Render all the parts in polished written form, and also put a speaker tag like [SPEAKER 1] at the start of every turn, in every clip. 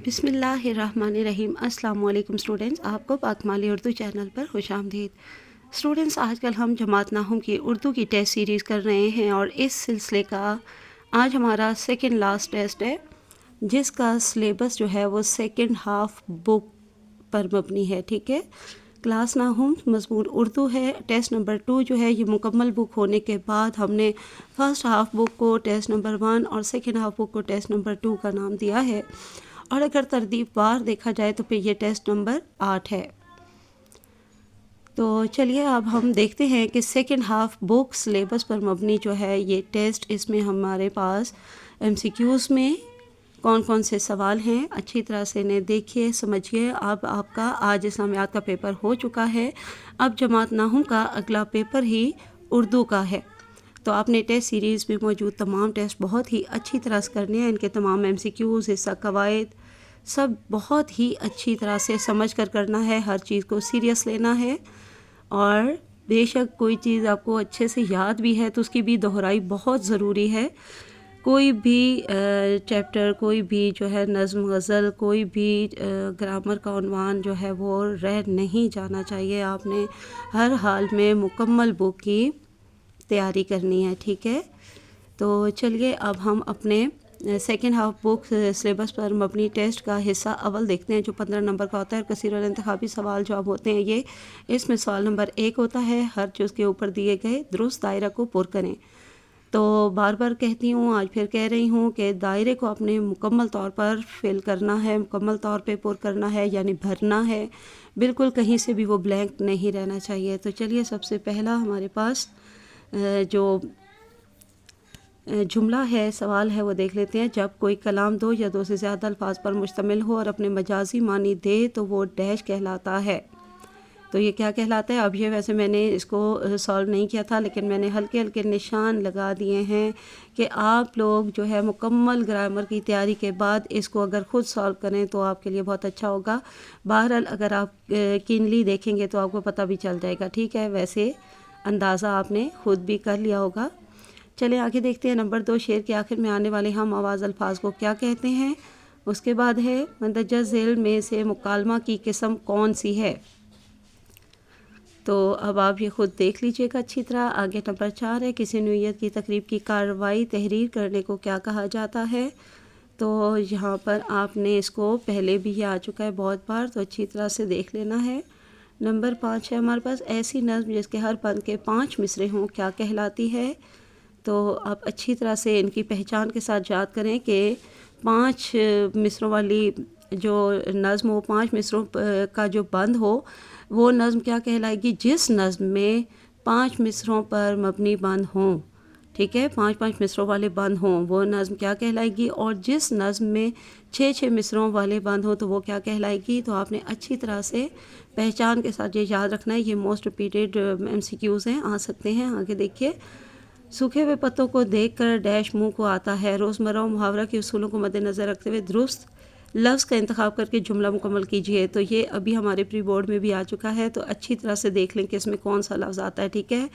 [SPEAKER 1] بسم اللہ الرحمن الرحیم۔ السلام علیکم اسٹوڈنٹس، آپ کو پاکمالی اردو چینل پر خوش آمدید۔ اسٹوڈنٹس، آج کل ہم جماعت نہم کی اردو کی ٹیسٹ سیریز کر رہے ہیں اور اس سلسلے کا آج ہمارا سیکنڈ لاسٹ ٹیسٹ ہے، جس کا سلیبس جو ہے وہ سیکنڈ ہاف بک پر مبنی ہے۔ ٹھیک ہے، کلاس نہم مضمون اردو ہے۔ ٹیسٹ نمبر 2 جو ہے یہ مکمل بک ہونے کے بعد ہم نے فرسٹ ہاف بک کو ٹیسٹ نمبر 1 اور سیکنڈ ہاف بک کو ٹیسٹ نمبر 2 کا نام دیا ہے، اور اگر ترتیب وار دیکھا جائے تو پھر یہ ٹیسٹ نمبر 8 ہے۔ تو چلیے اب ہم دیکھتے ہیں کہ سیکنڈ ہاف بک سلیبس پر مبنی جو ہے یہ ٹیسٹ، اس میں ہمارے پاس ایم سی کیوز میں کون کون سے سوال ہیں، اچھی طرح سے انہیں دیکھیے سمجھیے۔ اب آپ کا آج اسلامیات کا پیپر ہو چکا ہے، اب جماعت نہم کا اگلا پیپر ہی اردو کا ہے، تو آپ نے ٹیسٹ سیریز میں موجود تمام ٹیسٹ بہت ہی اچھی طرح سے کرنے ہیں۔ ان کے تمام ایم سی کیوز، حصہ قواعد سب بہت ہی اچھی طرح سے سمجھ کر کرنا ہے، ہر چیز کو سیریس لینا ہے، اور بے شک کوئی چیز آپ کو اچھے سے یاد بھی ہے تو اس کی بھی دہرائی بہت ضروری ہے۔ کوئی بھی چیپٹر، کوئی بھی جو ہے نظم غزل، کوئی بھی گرامر کا عنوان جو ہے وہ رہ نہیں جانا چاہیے۔ آپ نے ہر حال میں مکمل بک کی تیاری کرنی ہے، ٹھیک ہے۔ تو چلیے اب ہم اپنے سیکنڈ ہاف بک سلیبس پر مبنی ٹیسٹ کا حصہ اول دیکھتے ہیں، جو 15 نمبر کا ہوتا ہے۔ کثیر الانتخابی سوال جواب ہوتے ہیں یہ، اس میں سوال نمبر 1 ہوتا ہے، ہر چیز کے اوپر دیے گئے درست دائرہ کو پر کریں۔ تو بار بار کہتی ہوں، آج پھر کہہ رہی ہوں کہ دائرے کو اپنے مکمل طور پر فل کرنا ہے، مکمل طور پہ پر کرنا ہے، یعنی بھرنا ہے، بالکل کہیں سے بھی وہ بلینک نہیں رہنا چاہیے۔ تو چلیے سب سے پہلا ہمارے پاس جو جملہ ہے، سوال ہے، وہ دیکھ لیتے ہیں۔ جب کوئی کلام 2 یا 2 سے زیادہ الفاظ پر مشتمل ہو اور اپنے مجازی معنی دے تو وہ ڈیش کہلاتا ہے۔ تو یہ کیا کہلاتا ہے؟ اب یہ ویسے میں نے اس کو سالو نہیں کیا تھا، لیکن میں نے ہلکے ہلکے نشان لگا دیے ہیں کہ آپ لوگ جو ہے مکمل گرامر کی تیاری کے بعد اس کو اگر خود سالو کریں تو آپ کے لیے بہت اچھا ہوگا۔ بہرحال اگر آپ کینلی دیکھیں گے تو آپ کو پتہ بھی چل جائے گا، ٹھیک ہے، ویسے اندازہ آپ نے خود بھی کر لیا ہوگا۔ چلیں آگے دیکھتے ہیں۔ نمبر 2، شعر کے آخر میں آنے والے ہم آواز الفاظ کو کیا کہتے ہیں؟ اس کے بعد ہے مندرجہ ذیل میں سے مکالمہ کی قسم کون سی ہے؟ تو اب آپ یہ خود دیکھ لیجئے گا اچھی طرح۔ آگے نمبر 4 ہے، کسی نوعیت کی تقریب کی کارروائی تحریر کرنے کو کیا کہا جاتا ہے؟ تو یہاں پر آپ نے اس کو پہلے بھی یہ آ چکا ہے بہت بار، تو اچھی طرح سے دیکھ لینا ہے۔ نمبر 5 ہے ہمارے پاس، ایسی نظم جس کے ہر بند کے 5 مصرعے ہوں کیا کہلاتی ہے؟ تو آپ اچھی طرح سے ان کی پہچان کے ساتھ یاد کریں کہ 5 مصروں والی جو نظم ہو، 5 مصروں کا جو بند ہو، وہ نظم کیا کہلائے گی؟ جس نظم میں 5 مصروں پر مبنی بند ہوں، ٹھیک ہے، 5 مصروں والے بند ہوں، وہ نظم کیا کہلائے گی؟ اور جس نظم میں 6 مصروں والے بند ہوں تو وہ کیا کہلائے گی؟ تو آپ نے اچھی طرح سے پہچان کے ساتھ یہ یاد رکھنا ہے۔ یہ most repeated M C Qs ہیں، آ سکتے ہیں۔ آگے دیکھیے، سوکھے ہوئے پتوں کو دیکھ کر ڈیش منہ کو آتا ہے۔ روزمرہ و محاورہ کے اصولوں کو مد نظر رکھتے ہوئے درست لفظ کا انتخاب کر کے جملہ مکمل کیجیے۔ تو یہ ابھی ہمارے پری بورڈ میں بھی آ چکا ہے، تو اچھی طرح سے دیکھ لیں کہ اس میں کون سا لفظ آتا ہے، ٹھیک ہے،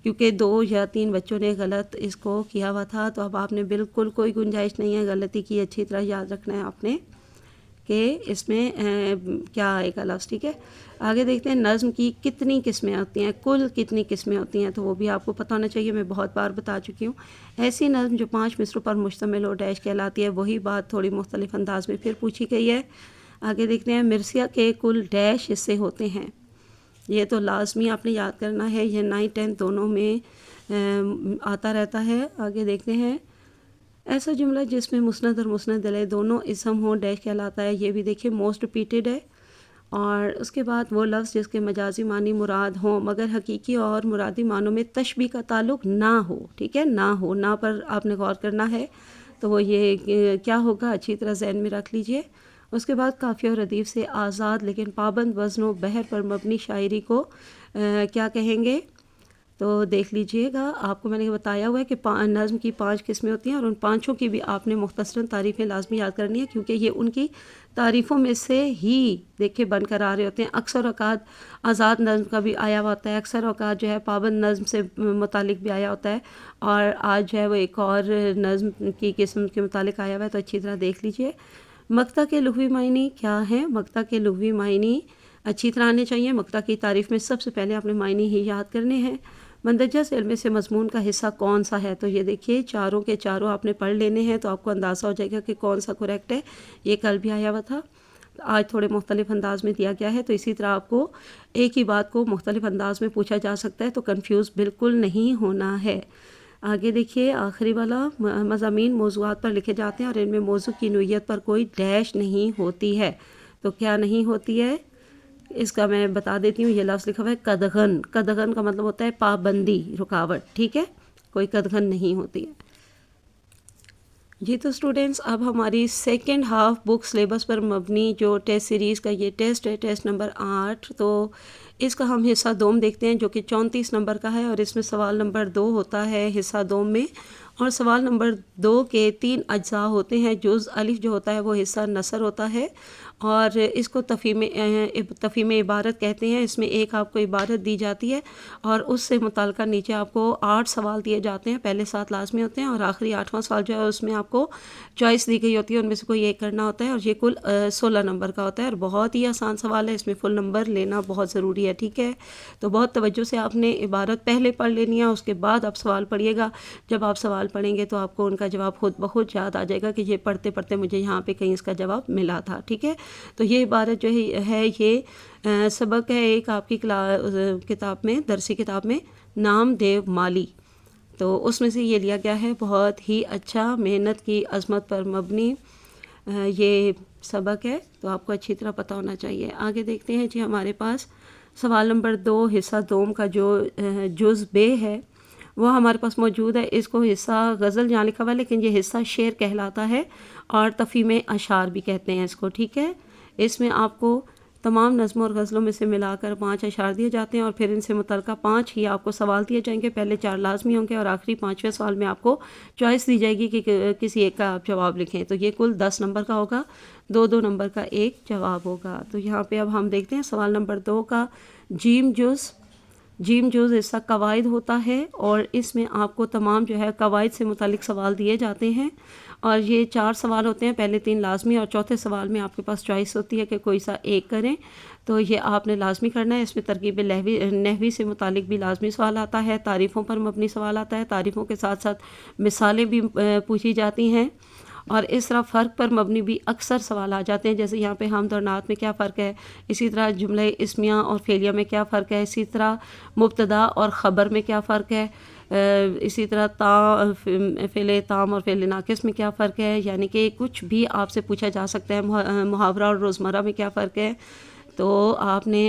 [SPEAKER 1] کیونکہ 2 یا 3 بچوں نے غلط اس کو کیا ہوا تھا، تو اب آپ نے بالکل کوئی گنجائش نہیں ہے غلطی کی، اچھی طرح یاد رکھنا ہے آپ نے کہ اس میں کیا آئے گا لفظ، ٹھیک ہے۔ آگے دیکھتے ہیں، نظم کی کتنی قسمیں ہوتی ہیں، کل کتنی قسمیں ہوتی ہیں، تو وہ بھی آپ کو پتہ ہونا چاہیے، میں بہت بار بتا چکی ہوں۔ ایسی نظم جو 5 مصروں پر مشتمل ہو ڈیش کہلاتی ہے۔ وہی بات تھوڑی مختلف انداز میں پھر پوچھی گئی ہے۔ آگے دیکھتے ہیں، مرثیہ کے کل ڈیش حصے ہوتے ہیں۔ یہ تو لازمی آپ نے یاد کرنا ہے، یہ 9 10 دونوں میں آتا رہتا ہے۔ آگے دیکھتے ہیں، ایسا جملہ جس میں مسند اور مسند الیہ دونوں اسم ہوں ڈیش کہلاتا ہے۔ یہ بھی دیکھیے موسٹ ریپیٹیڈ ہے۔ اور اس کے بعد وہ لفظ جس کے مجازی معنی مراد ہوں مگر حقیقی اور مرادی معنوں میں تشبیہ کا تعلق نہ ہو، ٹھیک ہے، نہ ہو، نہ پر آپ نے غور کرنا ہے، تو وہ یہ کیا ہوگا، اچھی طرح ذہن میں رکھ لیجئے۔ اس کے بعد قافیہ اور ردیف سے آزاد لیکن پابند وزن و بحر پر مبنی شاعری کو کیا کہیں گے؟ تو دیکھ لیجئے گا، آپ کو میں نے بتایا ہوا ہے کہ نظم کی 5 قسمیں ہوتی ہیں، اور ان 5 کی بھی آپ نے مختصراً تعریفیں لازمی یاد کرنی ہے، کیونکہ یہ ان کی تعریفوں میں سے ہی دیکھے بن کر آ رہے ہوتے ہیں۔ اکثر اوقات آزاد نظم کا بھی آیا ہوا ہوتا ہے، اکثر اوقات جو ہے پابند نظم سے متعلق بھی آیا ہوتا ہے، اور آج جو ہے وہ ایک اور نظم کی قسم کے متعلق آیا ہوا ہے، تو اچھی طرح دیکھ لیجئے۔ مقطع کے لغوی معنی کیا ہیں؟ مقطع کے لغوی معنی اچھی طرح آنے چاہیے۔ مقطع کی تعریف میں سب سے پہلے آپ نے معنی ہی یاد کرنے ہیں۔ مندرجہ ذیل میں سے مضمون کا حصہ کون سا ہے؟ تو یہ دیکھیے چاروں کے چاروں آپ نے پڑھ لینے ہیں تو آپ کو اندازہ ہو جائے گا کہ کون سا کریکٹ ہے۔ یہ کل بھی آیا ہوا تھا، آج تھوڑے مختلف انداز میں دیا گیا ہے، تو اسی طرح آپ کو ایک ہی بات کو مختلف انداز میں پوچھا جا سکتا ہے، تو کنفیوز بالکل نہیں ہونا ہے۔ آگے دیکھیے آخری والا، مضامین موضوعات پر لکھے جاتے ہیں اور ان میں موضوع کی نوعیت پر کوئی ڈیش نہیں ہوتی ہے۔ تو کیا نہیں ہوتی ہے اس کا میں بتا دیتی ہوں۔ یہ لفظ لکھا ہوا ہے قدغن۔ قدغن کا مطلب ہوتا ہے پابندی، رکاوٹ، ٹھیک ہے، کوئی قدغن نہیں ہوتی ہے۔ جی تو اسٹوڈینٹس اب ہماری سیکنڈ ہاف بک سلیبس پر مبنی جو ٹیسٹ سیریز کا یہ ٹیسٹ ہے، ٹیسٹ نمبر 8، تو اس کا ہم حصہ دوم دیکھتے ہیں جو کہ 34 نمبر کا ہے، اور اس میں سوال نمبر 2 ہوتا ہے حصہ دوم میں، اور سوال نمبر 2 کے 3 اجزاء ہوتے ہیں۔ جز الف جو ہوتا ہے وہ حصہ نثر ہوتا ہے، اور اس کو تفہیم عبارت کہتے ہیں۔ اس میں ایک آپ کو عبارت دی جاتی ہے اور اس سے متعلقہ نیچے آپ کو 8 سوال دیے جاتے ہیں، پہلے 7 لازمی ہوتے ہیں اور آخری 8واں سوال جو ہے اس میں آپ کو چوائس دی گئی ہوتی ہے، ان میں سے کوئی ایک کرنا ہوتا ہے، اور یہ کل 16 نمبر کا ہوتا ہے، اور بہت ہی آسان سوال ہے، اس میں فل نمبر لینا بہت ضروری ہے، ٹھیک ہے۔ تو بہت توجہ سے آپ نے عبارت پہلے پڑھ لینی ہے، اس کے بعد آپ سوال پڑھیے گا۔ جب آپ سوال پڑھیں گے تو آپ کو ان کا جواب خود بخود یاد آ جائے گا کہ یہ پڑھتے پڑھتے مجھے یہاں پہ کہیں اس کا جواب ملا تھا، ٹھیک ہے۔ تو یہ عبارت جو ہے یہ سبق ہے ایک آپ کی کتاب میں، درسی کتاب میں، نام دیو مالی، تو اس میں سے یہ لیا گیا ہے۔ بہت ہی اچھا، محنت کی عظمت پر مبنی یہ سبق ہے، تو آپ کو اچھی طرح پتہ ہونا چاہیے۔ آگے دیکھتے ہیں جی، ہمارے پاس سوال نمبر 2 حصہ دوم کا جو جز بے ہے وہ ہمارے پاس موجود ہے۔ اس کو حصہ غزل جہاں لکھا ہوا ہے لیکن یہ حصہ شعر کہلاتا ہے، اور تفہیم اشعار بھی کہتے ہیں اس کو، ٹھیک ہے۔ اس میں آپ کو تمام نظموں اور غزلوں میں سے ملا کر 5 اشعار دیے جاتے ہیں، اور پھر ان سے متعلقہ 5 ہی آپ کو سوال دیے جائیں گے۔ پہلے 4 لازمی ہوں گے اور آخری 5ویں سوال میں آپ کو چوائس دی جائے گی کہ کسی ایک کا آپ جواب لکھیں، تو یہ کل 10 نمبر کا ہوگا، 2 نمبر کا ایک جواب ہوگا۔ تو یہاں پہ اب ہم دیکھتے ہیں سوال نمبر 2 کا جیم جز حصہ قواعد ہوتا ہے، اور اس میں آپ کو تمام جو ہے قواعد سے متعلق سوال دیے جاتے ہیں، اور یہ 4 سوال ہوتے ہیں، پہلے 3 لازمی اور چوتھے سوال میں آپ کے پاس چوائس ہوتی ہے کہ کوئی سا ایک کریں، تو یہ آپ نے لازمی کرنا ہے۔ اس میں ترکیب نحوی سے متعلق بھی لازمی سوال آتا ہے، تعریفوں پر مبنی سوال آتا ہے، تعریفوں کے ساتھ ساتھ مثالیں بھی پوچھی جاتی ہیں، اور اس طرح فرق پر مبنی بھی اکثر سوال آ جاتے ہیں، جیسے یہاں پہ حمد اور نعت میں کیا فرق ہے، اسی طرح جملہ اسمیہ اور فعلیہ میں کیا فرق ہے، اسی طرح مبتدا اور خبر میں کیا فرق ہے، اسی طرح فعل تام اور فعل ناقص میں کیا فرق ہے، یعنی کہ کچھ بھی آپ سے پوچھا جا سکتا ہے، محاورہ اور روزمرہ میں کیا فرق ہے۔ تو آپ نے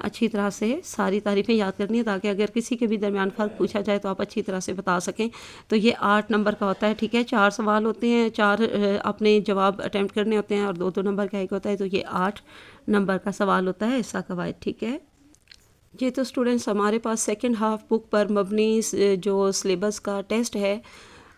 [SPEAKER 1] اچھی طرح سے ساری تعریفیں یاد کرنی ہیں تاکہ اگر کسی کے بھی درمیان فرق پوچھا جائے تو آپ اچھی طرح سے بتا سکیں۔ تو یہ 8 نمبر کا ہوتا ہے، ٹھیک ہے، 4 سوال ہوتے ہیں، 4 اپنے جواب اٹیمپٹ کرنے ہوتے ہیں، اور 2 نمبر کا ایک ہوتا ہے، تو یہ 8 نمبر کا سوال ہوتا ہے حصہ قواعد، ٹھیک ہے جی۔ تو اسٹوڈنٹس ہمارے پاس سیکنڈ ہاف بک پر مبنی جو سلیبس کا ٹیسٹ ہے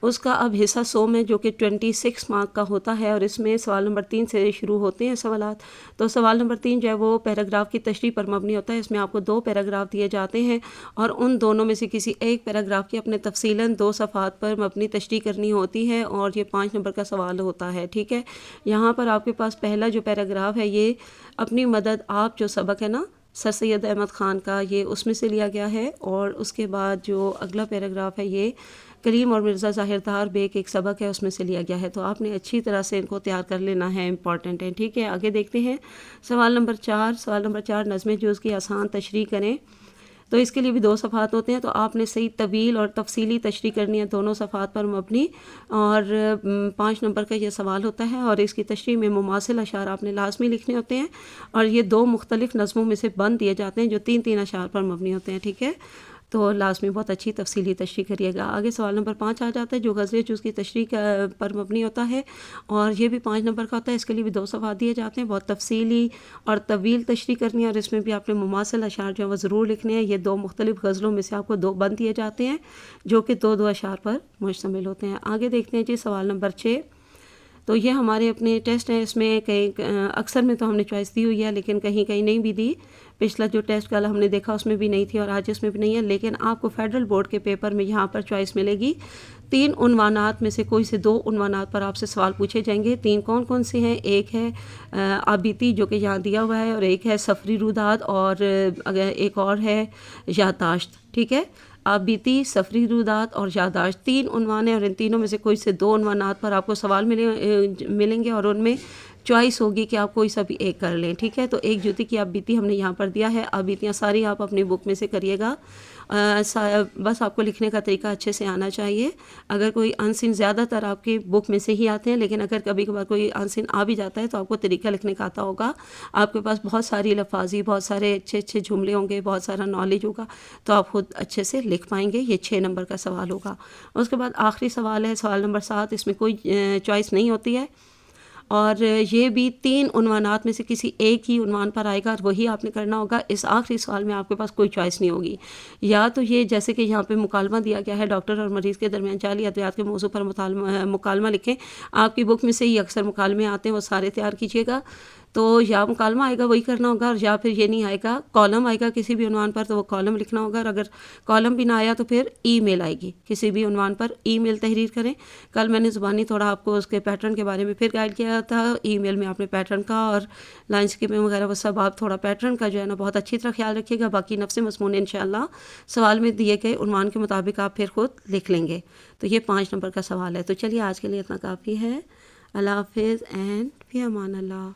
[SPEAKER 1] اس کا اب حصہ سوم ہے جو کہ 26 مارک کا ہوتا ہے، اور اس میں سوال نمبر 3 سے شروع ہوتے ہیں سوالات۔ تو سوال نمبر 3 جو ہے وہ پیراگراف کی تشریح پر مبنی ہوتا ہے، اس میں آپ کو 2 پیراگراف دیے جاتے ہیں، اور ان دونوں میں سے کسی ایک پیراگراف کی اپنے تفصیلاً 2 صفحات پر مبنی تشریح کرنی ہوتی ہے، اور یہ 5 نمبر کا سوال ہوتا ہے، ٹھیک ہے۔ یہاں پر آپ کے پاس پہلا جو پیراگراف ہے یہ اپنی مدد آپ جو سبق ہے نا سر سید احمد خان کا، یہ اس میں سے لیا گیا ہے، اور اس کے بعد جو اگلا پیراگراف ہے یہ کلیم اور مرزا ظاہر طاہر بیگ ایک سبق ہے اس میں سے لیا گیا ہے، تو آپ نے اچھی طرح سے ان کو تیار کر لینا ہے، امپورٹنٹ ہے، ٹھیک ہے۔ آگے دیکھتے ہیں سوال نمبر 4 نظم جوز کی آسان تشریح کریں۔ تو اس کے لیے بھی 2 صفحات ہوتے ہیں، تو آپ نے صحیح طویل اور تفصیلی تشریح کرنی ہے دونوں صفحات پر مبنی، اور 5 نمبر کا یہ سوال ہوتا ہے، اور اس کی تشریح میں مماثل اشعار آپ نے لازمی لکھنے ہوتے ہیں، اور یہ 2 مختلف نظموں میں سے بند دیے جاتے ہیں جو 3 اشعار پر مبنی ہوتے ہیں، ٹھیک ہے۔ تو لازمی بہت اچھی تفصیلی تشریح کریے گا۔ آگے سوال نمبر 5 آ جاتا ہے جو غزل جز کی تشریح پر مبنی ہوتا ہے، اور یہ بھی 5 نمبر کا ہوتا ہے، اس کے لیے بھی 2 صفحات دیے جاتے ہیں، بہت تفصیلی اور طویل تشریح کرنی ہے، اور اس میں بھی آپ نے مماثل اشعار جو ہے وہ ضرور لکھنے ہیں۔ یہ 2 مختلف غزلوں میں سے آپ کو 2 بند دیے جاتے ہیں جو کہ 2 اشعار پر مشتمل ہوتے ہیں۔ آگے دیکھتے ہیں جی سوال نمبر 6 تو یہ ہمارے اپنے ٹیسٹ ہیں، اس میں کہیں اکثر میں تو ہم نے چوائس دی ہوئی ہے، لیکن کہیں کہیں نہیں بھی دی. پچھلا جو ٹیسٹ کل ہم نے دیکھا اس میں بھی نہیں تھی اور آج اس میں بھی نہیں ہے. لیکن آپ کو فیڈرل بورڈ کے پیپر میں یہاں پر چوائس ملے گی. 3 عنوانات میں سے کوئی سے 2 عنوانات پر آپ سے سوال پوچھے جائیں گے. 3 کون کون سے ہیں؟ ایک ہے آبیتی جو کہ یہاں دیا ہوا ہے، اور ایک ہے سفری روداد، اور ایک اور ہے یادداشت. ٹھیک ہے، آبیتی، سفری روداد اور یادداشت 3 عنوان ہیں، اور ان تینوں میں سے کوئی سے 2 عنوانات پر آپ کو سوال ملیں گے، اور ان میں چوائس ہوگی کہ آپ کوئی سا بھی ایک کر لیں. ٹھیک ہے، تو ایک جوتی کی آبیتی ہم نے یہاں پر دیا ہے. آبیتیاں ساری آپ اپنی بک میں سے کریے گا. بس آپ کو لکھنے کا طریقہ اچھے سے آنا چاہیے. اگر کوئی انسین، زیادہ تر آپ کی بک میں سے ہی آتے ہیں، لیکن اگر کبھی کبھار کوئی انسین آ بھی جاتا ہے تو آپ کو طریقہ لکھنے کا آتا ہوگا. آپ کے پاس بہت ساری لفاظی، بہت سارے اچھے اچھے جملے ہوں گے، بہت سارا نالج ہوگا، تو آپ خود اچھے سے لکھ پائیں گے. یہ 6 نمبر کا سوال ہوگا. اس کے بعد آخری سوال ہے سوال نمبر 7. اس میں کوئی چوائس نہیں ہوتی ہے، اور یہ بھی 3 عنوانات میں سے کسی ایک ہی عنوان پر آئے گا، اور وہی آپ نے کرنا ہوگا. اس آخری سوال میں آپ کے پاس کوئی چوائس نہیں ہوگی. یا تو یہ جیسے کہ یہاں پہ مکالمہ دیا گیا ہے، ڈاکٹر اور مریض کے درمیان جعلی ادویات کے موضوع پر مکالمہ لکھیں. آپ کی بک میں سے ہی اکثر مکالمے آتے ہیں، وہ سارے تیار کیجیے گا. تو یا مکالمہ آئے گا وہی کرنا ہوگا، اور یا پھر یہ نہیں آئے گا، کالم آئے گا کسی بھی عنوان پر تو وہ کالم لکھنا ہوگا. اور اگر کالم بھی نہ آیا تو پھر ای میل آئے گی. کسی بھی عنوان پر ای میل تحریر کریں. کل میں نے زبانی تھوڑا آپ کو اس کے پیٹرن کے بارے میں پھر گائیڈ کیا تھا. ای میل میں آپ نے پیٹرن کا اور لائن اسکیپنگ وغیرہ وہ سب آپ تھوڑا پیٹرن کا جو ہے نا بہت اچھی طرح خیال رکھیے گا. باقی نفس مضمون انشاءاللہ سوال میں دیے گئے عنوان کے مطابق آپ پھر خود لکھ لیں گے. تو یہ 5 نمبر کا سوال ہے. تو چلیے آج کے لیے اتنا کافی ہے. اللہ حافظ اینڈ فی امان اللہ.